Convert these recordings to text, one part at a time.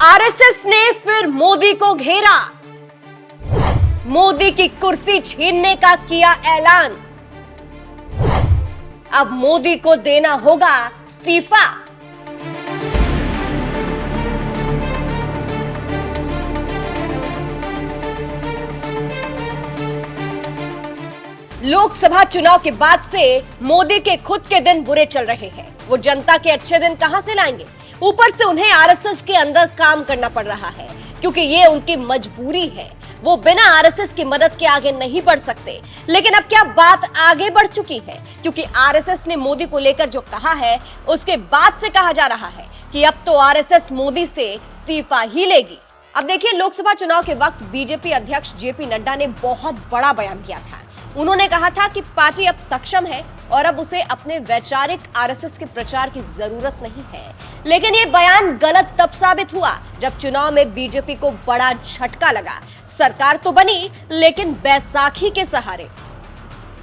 RSS ने फिर मोदी को घेरा। मोदी की कुर्सी छीनने का किया ऐलान। अब मोदी को देना होगा इस्तीफा। लोकसभा चुनाव के बाद से मोदी के खुद के दिन बुरे चल रहे हैं। वो जनता के अच्छे दिन कहां से लाएंगे? ऊपर से उन्हें आरएसएस के अंदर काम करना पड़ रहा है क्योंकि ये उनकी मजबूरी है। वो बिना आरएसएस की मदद के आगे नहीं बढ़ सकते। लेकिन अब क्या बात आगे बढ़ चुकी है? क्योंकि आरएसएस ने मोदी को लेकर जो कहा है उसके बाद से कहा जा रहा है कि अब तो आरएसएस मोदी से इस्तीफा ही लेगी। अब देखिए, लोकसभा चुनाव के वक्त बीजेपी अध्यक्ष जेपी नड्डा ने बहुत बड़ा बयान दिया था। उन्होंने कहा था कि पार्टी अब सक्षम है और अब उसे अपने वैचारिक आरएसएस के प्रचार की जरूरत नहीं है। लेकिन ये बयान गलत तब साबित हुआ जब चुनाव में बीजेपी को बड़ा झटका लगा। सरकार तो बनी लेकिन बैसाखी के सहारे।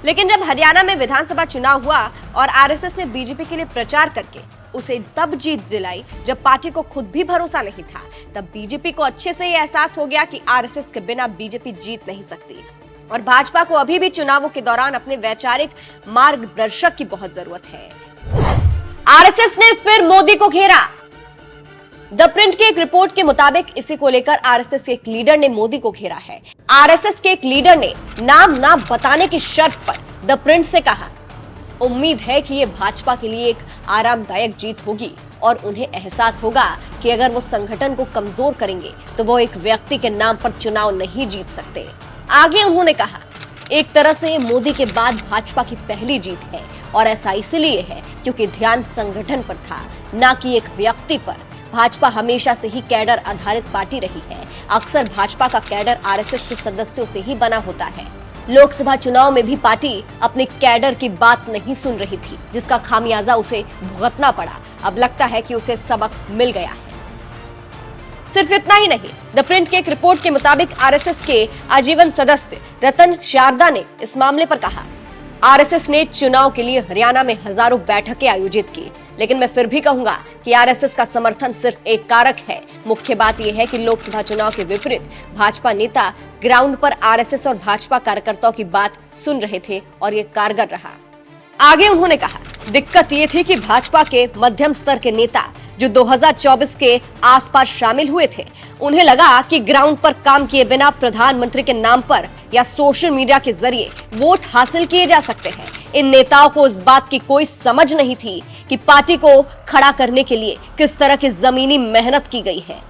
लेकिन जब हरियाणा में विधानसभा चुनाव हुआ और आरएसएस ने बीजेपी के लिए प्रचार करके उसे तब जीत दिलाई जब पार्टी को खुद भी भरोसा नहीं था, तब बीजेपी को अच्छे से ये एहसास हो गया कि आरएसएस के बिना बीजेपी जीत नहीं सकती और भाजपा को अभी भी चुनावों के दौरान अपने वैचारिक मार्गदर्शक की बहुत जरूरत है। आरएसएस ने फिर मोदी को घेरा। द प्रिंट की एक रिपोर्ट के मुताबिक इसी को लेकर आरएसएस के एक लीडर ने मोदी को घेरा है। आरएसएस के एक लीडर ने नाम ना बताने की शर्त पर द प्रिंट से कहा, उम्मीद है कि ये भाजपा के लिए एक आरामदायक जीत होगी और उन्हें एहसास होगा कि अगर वो संगठन को कमजोर करेंगे तो वो एक व्यक्ति के नाम पर चुनाव नहीं जीत सकते। आगे उन्होंने कहा, एक तरह से मोदी के बाद भाजपा की पहली जीत है और ऐसा इसलिए है क्योंकि ध्यान संगठन पर था, ना कि एक व्यक्ति पर। भाजपा हमेशा से ही कैडर आधारित पार्टी रही है। अक्सर भाजपा का कैडर आरएसएस के सदस्यों से ही बना होता है। लोकसभा चुनाव में भी पार्टी अपने कैडर की बात नहीं सुन रही थी, जिसका खामियाजा उसे भुगतना पड़ा। अब लगता है कि उसे सबक मिल गया है। सिर्फ इतना ही नहीं, द प्रिंट की एक रिपोर्ट के मुताबिक आरएसएस के आजीवन सदस्य रतन शारदा ने इस मामले पर कहा, आरएसएस ने चुनाव के लिए हरियाणा में हजारों बैठकें आयोजित की, लेकिन मैं फिर भी कहूंगा कि आरएसएस का समर्थन सिर्फ एक कारक है। मुख्य बात यह है कि लोकसभा चुनाव के विपरीत भाजपा नेता ग्राउंड पर आरएसएस और भाजपा कार्यकर्ताओं की बात सुन रहे थे और ये कारगर रहा। आगे उन्होंने कहा, दिक्कत ये थी कि भाजपा के मध्यम स्तर के नेता जो 2024 के आसपास शामिल हुए थे, उन्हें लगा कि ग्राउंड पर काम किए बिना प्रधानमंत्री के नाम पर या सोशल मीडिया के जरिए वोट हासिल किए जा सकते हैं। इन नेताओं को इस बात की कोई समझ नहीं थी कि पार्टी को खड़ा करने के लिए किस तरह की जमीनी मेहनत की गई है।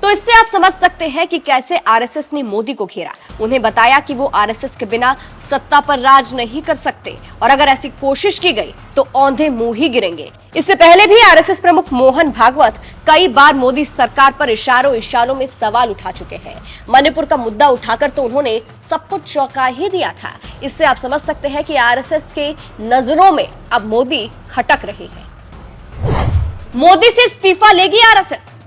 तो इससे आप समझ सकते हैं कि कैसे आरएसएस ने मोदी को घेरा। उन्हें बताया कि वो आरएसएस के बिना सत्ता पर राज नहीं कर सकते और अगर ऐसी कोशिश की गई तो औंधे मुंह ही गिरेंगे। इससे पहले भी आरएसएस प्रमुख मोहन भागवत कई बार मोदी सरकार पर इशारों में सवाल उठा चुके हैं। मणिपुर का मुद्दा उठाकर तो उन्होंने सबको चौंका ही दिया था। इससे आप समझ सकते हैं कि आरएसएस के नजरों में अब मोदी खटक रहे हैं। मोदी से इस्तीफा लेगी आरएसएस।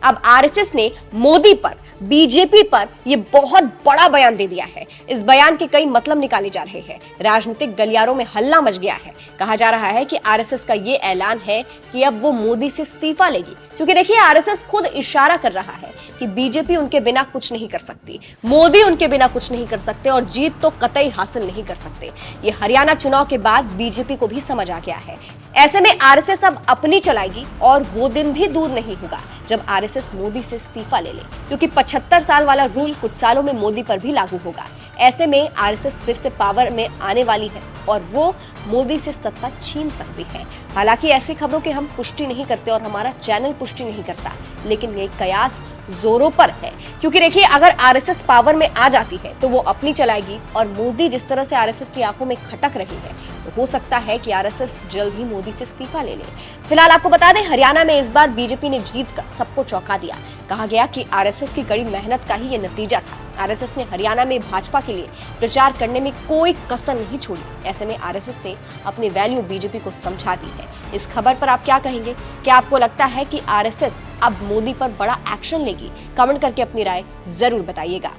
अब आरएसएस ने मोदी पर, बीजेपी पर यह बहुत बड़ा बयान दे दिया है। इस बयान के कई मतलब निकाले जा रहे हैं। राजनीतिक गलियारों में हल्ला मच गया है। कहा जा रहा है कि आरएसएस का ये ऐलान है कि अब वो मोदी से इस्तीफा लेगी, क्योंकि देखिए, आरएसएस खुद इशारा कर रहा है कि बीजेपी उनके बिना कुछ नहीं कर सकती, मोदी उनके बिना कुछ नहीं कर सकते और जीत तो कतई हासिल नहीं कर सकते। ये हरियाणा चुनाव के बाद बीजेपी को भी समझ आ गया है। ऐसे में आरएसएस अब अपनी चलाएगी और वो दिन भी दूर नहीं होगा जब आरएसएस मोदी से इस्तीफा ले ले, क्योंकि 75 साल वाला रूल कुछ सालों में मोदी पर भी लागू होगा। ऐसे में आरएसएस फिर से पावर में आने वाली है और वो मोदी से सत्ता छीन सकती है। हालांकि ऐसी खबरों की हम पुष्टि नहीं करते और हमारा चैनल पुष्टि नहीं करता, लेकिन ये कयास जोरों पर है। क्योंकि देखिए, अगर आरएसएस पावर में आ जाती है तो वो अपनी चलाएगी और मोदी जिस तरह से आरएसएस की आंखों में खटक रही है, तो हो सकता है कि आरएसएस जल्द ही मोदी से इस्तीफा ले ले। फिलहाल आपको बता दें, हरियाणा में इस बार बीजेपी ने जीत कर सबको चौंका दिया। कहा गया कि आरएसएस की कड़ी मेहनत का ही ये नतीजा था। आरएसएस ने हरियाणा में भाजपा के लिए प्रचार करने में कोई कसर नहीं छोड़ी। ऐसे में आरएसएस ने अपनी वैल्यू बीजेपी को समझा दी है। इस खबर पर आप क्या कहेंगे? क्या आपको लगता है कि आरएसएस अब मोदी पर बड़ा एक्शन लेगी? कमेंट करके अपनी राय जरूर बताइएगा।